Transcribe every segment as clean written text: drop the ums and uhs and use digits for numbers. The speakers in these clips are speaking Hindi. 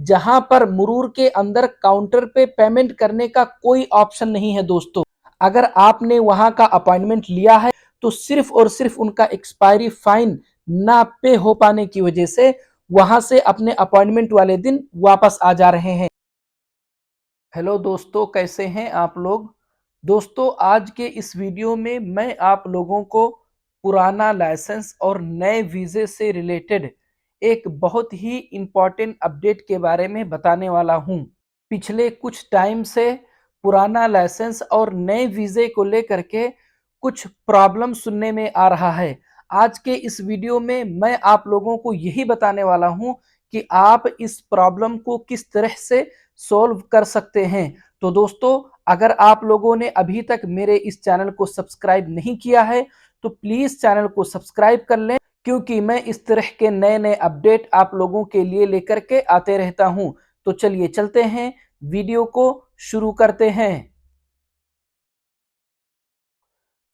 जहां पर मुरूर के अंदर काउंटर पे पेमेंट करने का कोई ऑप्शन नहीं है दोस्तों। अगर आपने वहां का अपॉइंटमेंट लिया है तो सिर्फ और सिर्फ उनका एक्सपायरी फाइन ना पे हो पाने की वजह से वहां से अपने अपॉइंटमेंट वाले दिन वापस आ जा रहे हैं। हेलो दोस्तों, कैसे हैं आप लोग। दोस्तों, आज के इस वीडियो में मैं आप लोगों को पुराना लाइसेंस और नए वीज़े से रिलेटेड एक बहुत ही इम्पॉर्टेंट अपडेट के बारे में बताने वाला हूं। पिछले कुछ टाइम से पुराना लाइसेंस और नए वीज़े को लेकर के कुछ प्रॉब्लम सुनने में आ रहा है। आज के इस वीडियो में मैं आप लोगों को यही बताने वाला हूं कि आप इस प्रॉब्लम को किस तरह से सॉल्व कर सकते हैं। तो दोस्तों, अगर आप लोगों ने अभी तक मेरे इस चैनल को सब्सक्राइब नहीं किया है तो प्लीज चैनल को सब्सक्राइब कर लें, क्योंकि मैं इस तरह के नए नए अपडेट आप लोगों के लिए लेकर के आते रहता हूं। तो चलिए चलते हैं, वीडियो को शुरू करते हैं।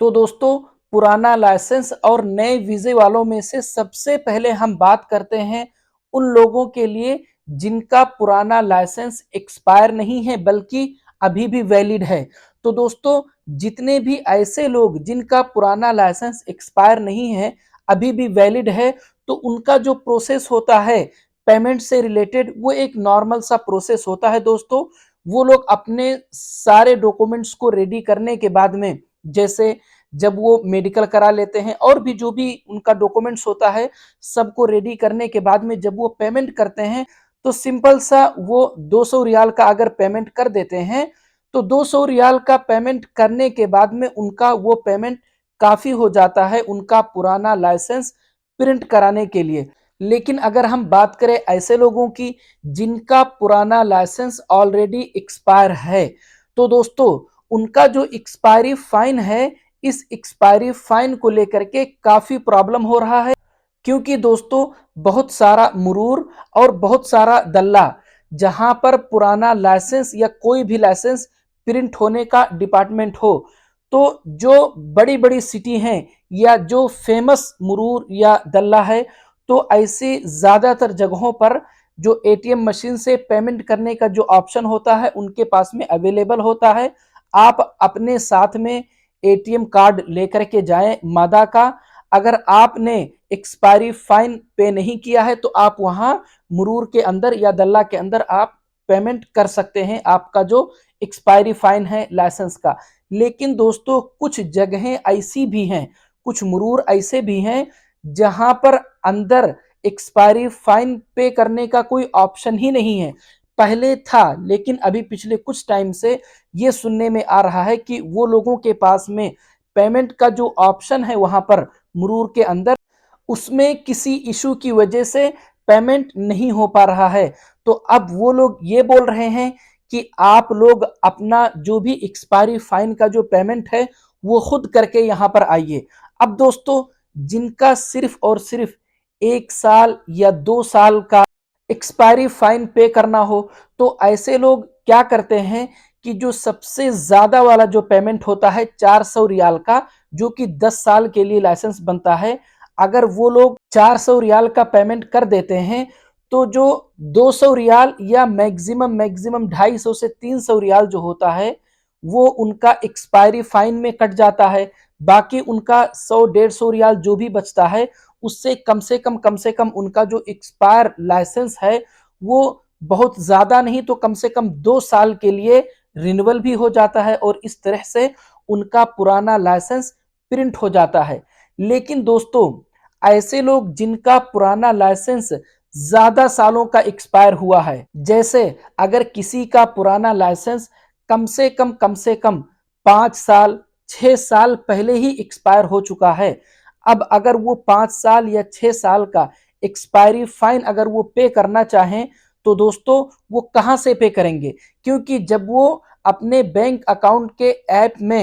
तो दोस्तों, पुराना लाइसेंस और नए वीजे वालों में से सबसे पहले हम बात करते हैं उन लोगों के लिए जिनका पुराना लाइसेंस एक्सपायर नहीं है बल्कि अभी भी वैलिड है। तो दोस्तों, जितने भी ऐसे लोग जिनका पुराना लाइसेंस एक्सपायर नहीं है, अभी भी वैलिड है, तो उनका जो प्रोसेस होता है पेमेंट से रिलेटेड, वो एक नॉर्मल सा प्रोसेस होता है दोस्तों। वो लोग अपने सारे डॉक्यूमेंट्स को रेडी करने के बाद में, जैसे जब वो मेडिकल करा लेते हैं और भी जो भी उनका डॉक्यूमेंट्स होता है, सबको रेडी करने के बाद में जब वो पेमेंट करते हैं तो सिंपल सा वो 200 रियाल का अगर पेमेंट कर देते हैं तो 200 रियाल का पेमेंट करने के बाद में उनका वो पेमेंट काफी हो जाता है उनका पुराना लाइसेंस प्रिंट कराने के लिए। लेकिन अगर हम बात करें ऐसे लोगों की जिनका पुराना लाइसेंस ऑलरेडी एक्सपायर है, तो दोस्तों उनका जो एक्सपायरी फाइन है, इस एक्सपायरी फाइन को लेकर के काफी प्रॉब्लम हो रहा है। क्योंकि दोस्तों, बहुत सारा मुरूर और बहुत सारा दल्ला, जहां पर पुराना लाइसेंस या कोई भी लाइसेंस प्रिंट होने का डिपार्टमेंट हो, तो जो बड़ी बड़ी सिटी हैं या जो फेमस मुरूर या दल्ला है, तो ऐसी ज्यादातर जगहों पर जो एटीएम मशीन से पेमेंट करने का जो ऑप्शन होता है उनके पास में अवेलेबल होता है। आप अपने साथ में एटीएम कार्ड लेकर के जाएं मादा का। अगर आपने एक्सपायरी फाइन पे नहीं किया है तो आप वहां मुरूर के अंदर या दल्ला के अंदर आप पेमेंट कर सकते हैं आपका जो एक्सपायरी फाइन है लाइसेंस का। लेकिन दोस्तों, कुछ जगहें ऐसी भी हैं, कुछ मुरूर ऐसे भी हैं जहां पर अंदर एक्सपायरी फाइन पे करने का कोई ऑप्शन ही नहीं है। पहले था, लेकिन अभी पिछले कुछ टाइम से ये सुनने में आ रहा है कि वो लोगों के पास में पेमेंट का जो ऑप्शन है वहां पर मुरूर के अंदर, उसमें किसी इशू की वजह से पेमेंट नहीं हो पा रहा है। तो अब वो लोग ये बोल रहे हैं कि आप लोग अपना जो भी एक्सपायरी फाइन का जो पेमेंट है वो खुद करके यहां पर आइए। अब दोस्तों, जिनका सिर्फ और सिर्फ 1 साल या 2 साल का एक्सपायरी फाइन पे करना हो, तो ऐसे लोग क्या करते हैं कि जो सबसे ज्यादा वाला जो पेमेंट होता है 400 रियाल का, जो कि 10 साल के लिए लाइसेंस बनता है, अगर वो लोग 400 रियाल का पेमेंट कर देते हैं तो जो 200 रियाल या मैक्सिमम मैक्सिमम 250 से 300 रियाल जो होता है वो उनका एक्सपायरी फाइन में कट जाता है। बाकी उनका 100-150 रियाल जो भी बचता है उससे कम से कम उनका जो एक्सपायर लाइसेंस है वो बहुत ज्यादा नहीं तो कम से कम 2 साल के लिए रिन्यूअल भी हो जाता है और इस तरह से उनका पुराना लाइसेंस प्रिंट हो जाता है। लेकिन दोस्तों, ऐसे लोग जिनका पुराना लाइसेंस ज्यादा सालों का एक्सपायर हुआ है, जैसे अगर किसी का पुराना लाइसेंस कम से कम 5 साल 6 साल पहले ही एक्सपायर हो चुका है, अब अगर वो 5 साल या 6 साल का एक्सपायरी फाइन अगर वो पे करना चाहें तो दोस्तों वो कहां से पे करेंगे। क्योंकि जब वो अपने बैंक अकाउंट के ऐप में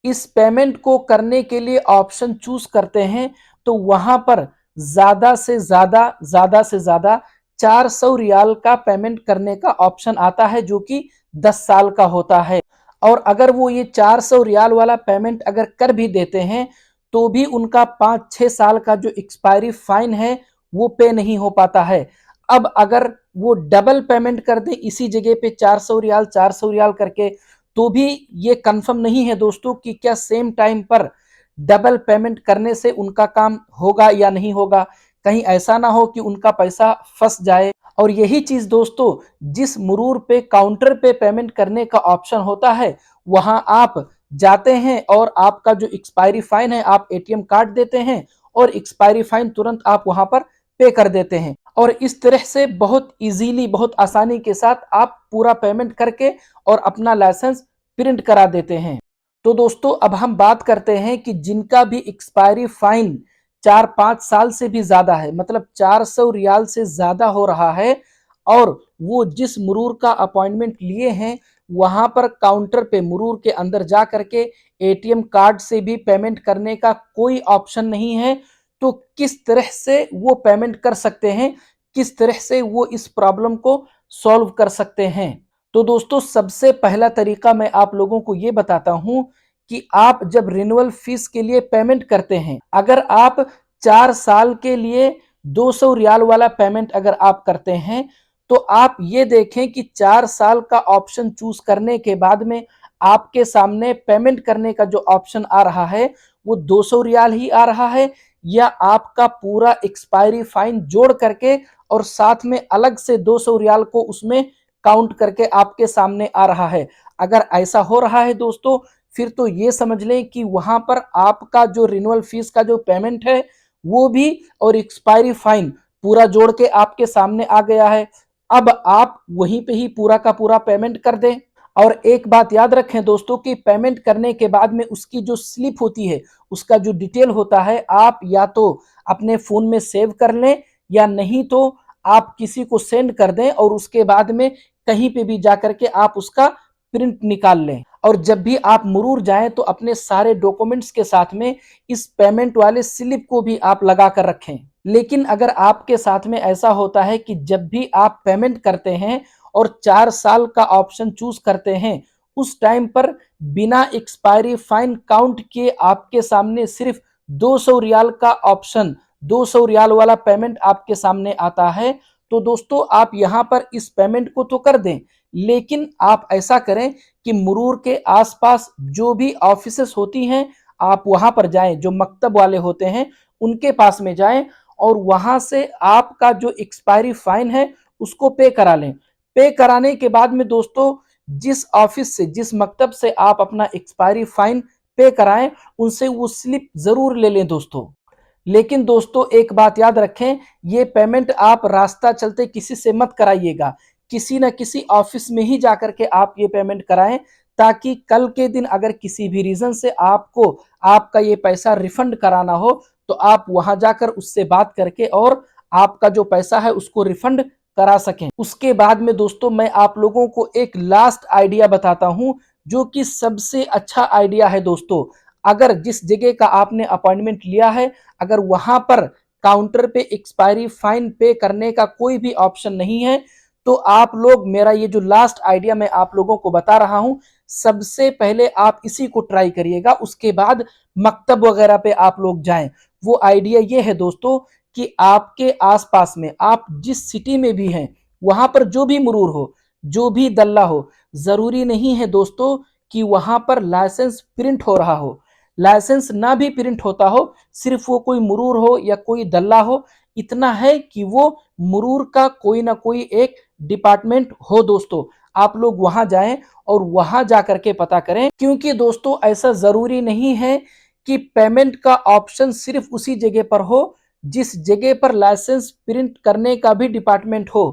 इस पेमेंट को करने के लिए ऑप्शन चूज करते हैं तो वहां पर ज्यादा से ज्यादा 400 रियाल का पेमेंट करने का ऑप्शन आता है जो कि 10 साल का होता है। और अगर वो ये 400 रियाल वाला पेमेंट अगर कर भी देते हैं तो भी उनका 5-6 साल का जो एक्सपायरी फाइन है वो पे नहीं हो पाता है। अब अगर वो डबल पेमेंट कर दें इसी जगह पे 400 रियाल 400 रियाल करके, तो भी ये कंफर्म नहीं है दोस्तों कि क्या सेम टाइम पर डबल पेमेंट करने से उनका काम होगा या नहीं होगा। कहीं ऐसा ना हो कि उनका पैसा फंस जाए। और यही चीज दोस्तों, जिस मुरूर पे काउंटर पे पेमेंट करने का ऑप्शन होता है, वहां आप जाते हैं और आपका जो एक्सपायरी फाइन है आप एटीएम कार्ड देते हैं और एक्सपायरी फाइन तुरंत आप वहां पर पे कर देते हैं। और इस तरह से बहुत इजीली, बहुत आसानी के साथ आप पूरा पेमेंट करके और अपना लाइसेंस प्रिंट करा देते हैं। तो दोस्तों अब हम बात करते हैं कि जिनका भी एक्सपायरी फाइन 4-5 साल से भी ज्यादा है, मतलब 400 रियाल से ज्यादा हो रहा है, और वो जिस मुरूर का अपॉइंटमेंट लिए हैं वहां पर काउंटर पे मुरूर के अंदर जा करके एटीएम कार्ड से भी पेमेंट करने का कोई ऑप्शन नहीं है, तो किस तरह से वो पेमेंट कर सकते हैं, किस तरह से वो इस प्रॉब्लम को सॉल्व कर सकते हैं। तो दोस्तों सबसे पहला तरीका मैं आप लोगों को ये बताता हूं कि आप जब रिन्यूअल फीस के लिए पेमेंट करते हैं, अगर आप 4 साल के लिए 200 रियाल वाला पेमेंट अगर आप करते हैं, तो आप ये देखें कि 4 साल का ऑप्शन चूज करने के बाद में आपके सामने पेमेंट करने का जो ऑप्शन आ रहा है वो 200 रियाल ही आ रहा है, या आपका पूरा एक्सपायरी फाइन जोड़ करके और साथ में अलग से 200 रियाल को उसमें काउंट करके आपके सामने आ रहा है। अगर ऐसा हो रहा है दोस्तों, फिर तो ये समझ लें कि वहां पर आपका जो रिन्यूअल फीस का जो पेमेंट है वो भी और एक्सपायरी फाइन पूरा जोड़ के आपके सामने आ गया है। अब आप वहीं पे ही पूरा का पूरा पेमेंट कर दें। और एक बात याद रखें दोस्तों कि पेमेंट करने के बाद में उसकी जो स्लिप होती है, उसका जो डिटेल होता है, आप या तो अपने फोन में सेव कर लें या नहीं तो आप किसी को सेंड कर दें और उसके बाद में कहीं पे भी जाकर के आप उसका प्रिंट निकाल लें। और जब भी आप मुरूर जाएं तो अपने सारे डॉक्यूमेंट्स के साथ में इस पेमेंट वाले स्लिप को भी आप लगा कर रखें। लेकिन अगर आपके साथ में ऐसा होता है कि जब भी आप पेमेंट करते हैं और 4 साल का ऑप्शन चूज करते हैं, उस टाइम पर बिना एक्सपायरी फाइन काउंट किए आपके सामने सिर्फ 200 रियाल का ऑप्शन, 200 रियाल वाला पेमेंट आपके सामने आता है, तो दोस्तों आप यहां पर इस पेमेंट को तो कर दें, लेकिन आप ऐसा करें कि मुरूर के आसपास जो भी ऑफिसेस होती हैं आप वहां पर जाएं, जो मकतब वाले होते हैं उनके पास में जाएं और वहां से आपका जो एक्सपायरी फाइन है उसको पे करा लें। पे कराने के बाद में दोस्तों जिस ऑफिस से, जिस मकतब से आप अपना एक्सपायरी फाइन पे कराएं, उनसे वो स्लिप जरूर ले लें दोस्तों। लेकिन दोस्तों एक बात याद रखें, ये पेमेंट आप रास्ता चलते किसी से मत कराइएगा, किसी न किसी ऑफिस में ही जाकर के आप ये पेमेंट कराएं, ताकि कल के दिन अगर किसी भी रीजन से आपको आपका ये पैसा रिफंड कराना हो तो आप वहां जाकर उससे बात करके और आपका जो पैसा है उसको रिफंड करा सकें। उसके बाद में दोस्तों मैं आप लोगों को एक लास्ट आइडिया बताता हूं, जो कि सबसे अच्छा आइडिया है दोस्तों। अगर जिस जगह का आपने अपॉइंटमेंट लिया है, अगर वहां पर काउंटर पे एक्सपायरी फाइन पे करने का कोई भी ऑप्शन नहीं है, तो आप लोग, मेरा ये जो लास्ट आइडिया मैं आप लोगों को बता रहा हूं, सबसे पहले आप इसी को ट्राई करिएगा, उसके बाद मकतब वगैरह पे आप लोग जाएं। वो आइडिया ये है दोस्तों कि आपके आसपास में, आप जिस सिटी में भी हैं, वहां पर जो भी मुरूर हो, जो भी दल्ला हो, जरूरी नहीं है दोस्तों कि वहां पर लाइसेंस प्रिंट हो रहा हो। लाइसेंस ना भी प्रिंट होता हो, सिर्फ वो कोई मुरूर हो या कोई दल्ला हो, इतना है कि वो मुरूर का कोई ना कोई एक डिपार्टमेंट हो दोस्तों। आप लोग वहां जाएं और वहां जाकर के पता करें, क्योंकि दोस्तों ऐसा जरूरी नहीं है कि पेमेंट का ऑप्शन सिर्फ उसी जगह पर हो जिस जगह पर लाइसेंस प्रिंट करने का भी डिपार्टमेंट हो।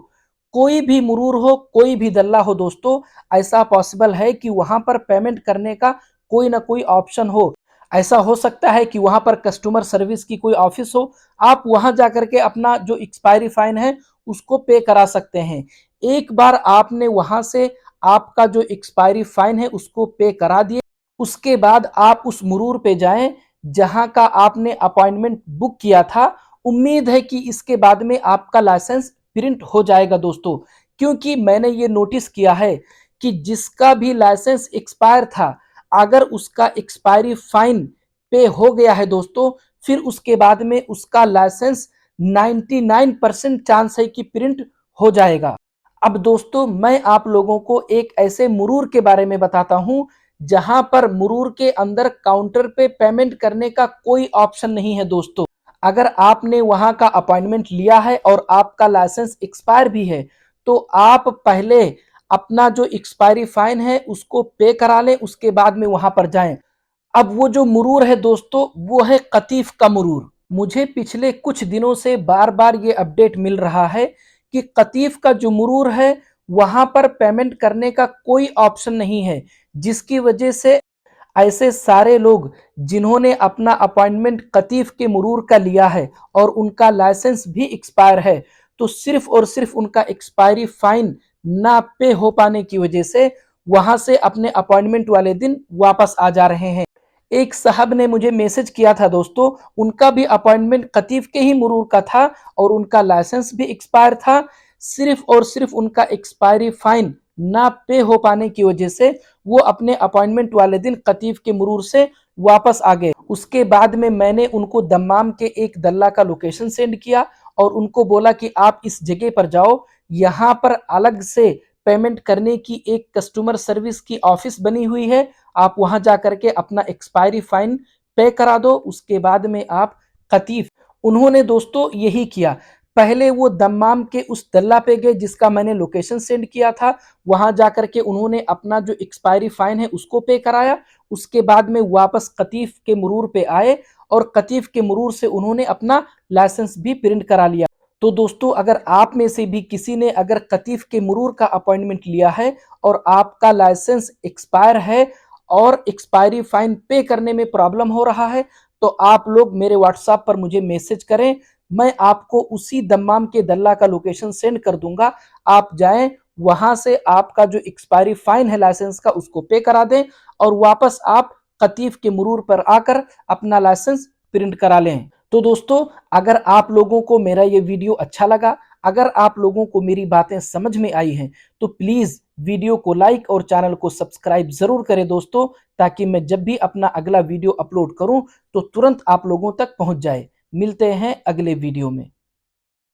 कोई भी मुरूर हो, कोई भी दल्ला हो दोस्तों, ऐसा पॉसिबल है कि वहां पर पेमेंट करने का कोई ना कोई ऑप्शन हो। ऐसा हो सकता है कि वहां पर कस्टमर सर्विस की कोई ऑफिस हो, आप वहां जाकर के अपना जो एक्सपायरी फाइन है उसको पे करा सकते हैं। एक बार आपने वहां से आपका जो एक्सपायरी फाइन है उसको पे करा दिए, उसके बाद आप उस मुरूर पे जाएं जहां का आपने अपॉइंटमेंट बुक किया था। उम्मीद है कि इसके बाद में आपका लाइसेंस प्रिंट हो जाएगा दोस्तों, क्योंकि मैंने ये नोटिस किया है कि जिसका भी लाइसेंस एक्सपायर था, अगर उसका एक्सपायरी फाइन पे हो गया है दोस्तों, फिर उसके बाद में उसका लाइसेंस 99% चांस है कि प्रिंट हो जाएगा। अब दोस्तों मैं आप लोगों को एक ऐसे मुरूर के बारे में बताता हूं जहां पर मुरूर के अंदर काउंटर पे पेमेंट करने का कोई ऑप्शन नहीं है दोस्तों। अगर आपने वहां का अपॉइंटमेंट लिया है और आपका लाइसेंस एक्सपायर भी है तो आप पहले अपना जो एक्सपायरी फाइन है उसको पे करा लें, उसके बाद में वहां पर जाएं। अब वो जो मुरूर है दोस्तों वो है कतीफ का मुरूर। मुझे पिछले कुछ दिनों से बार बार ये अपडेट मिल रहा है कि कतीफ का जो मुरूर है वहां पर पेमेंट करने का कोई ऑप्शन नहीं है, जिसकी वजह से ऐसे सारे लोग जिन्होंने अपना अपॉइंटमेंट कतीफ के मुरूर का लिया है और उनका लाइसेंस भी एक्सपायर है, तो सिर्फ और सिर्फ उनका एक्सपायरी फाइन ना पे हो पाने की वजह से वहां से अपने अपॉइंटमेंट वाले दिन वापस आ जा रहे हैं। एक साहब ने मुझे मैसेज किया था दोस्तों, उनका भी अपॉइंटमेंट कतीफ के ही मुरूर का था और उनका लाइसेंस भी एक्सपायर था। सिर्फ और सिर्फ उनका एक्सपायरी फाइन ना पे हो पाने की वजह से वो अपने अपॉइंटमेंट वाले दिन कतीफ के मुरूर से वापस आ गए। उसके बाद में मैंने उनको दम्माम के एक दल्ला का लोकेशन सेंड किया और उनको बोला कि आप इस जगह पर जाओ, यहाँ पर अलग से पेमेंट करने की एक कस्टमर सर्विस की ऑफिस बनी हुई है, आप वहां जाकर के अपना एक्सपायरी फाइन पे करा दो, उसके बाद में आप कतीफ। उन्होंने दोस्तों यही किया। पहले वो दम्माम के उस दल्ला पे गए जिसका मैंने लोकेशन सेंड किया था, वहां जाकर के उन्होंने अपना जो एक्सपायरी फाइन है उसको पे कराया। उसके बाद में वापस कतीफ के मुरूर पे आए और कतीफ के मुरूर से उन्होंने अपना लाइसेंस भी प्रिंट करा लिया। तो दोस्तों अगर आप में से भी किसी ने अगर कतीफ के मुरूर का अपॉइंटमेंट लिया है और आपका लाइसेंस एक्सपायर है और एक्सपायरी फाइन पे करने में प्रॉब्लम हो रहा है, तो आप लोग मेरे व्हाट्सएप पर मुझे मैसेज करें, मैं आपको उसी दम्माम के दल्ला का लोकेशन सेंड कर दूंगा। आप जाएं, वहां से आपका जो एक्सपायरी फाइन है लाइसेंस का उसको पे करा दें और वापस आप कतीफ के मुरूर पर आकर अपना लाइसेंस प्रिंट करा लें। तो दोस्तों अगर आप लोगों को मेरा ये वीडियो अच्छा लगा, अगर आप लोगों को मेरी बातें समझ में आई हैं, तो प्लीज वीडियो को लाइक और चैनल को सब्सक्राइब जरूर करें दोस्तों, ताकि मैं जब भी अपना अगला वीडियो अपलोड करूं तो तुरंत आप लोगों तक पहुंच जाए। मिलते हैं अगले वीडियो में।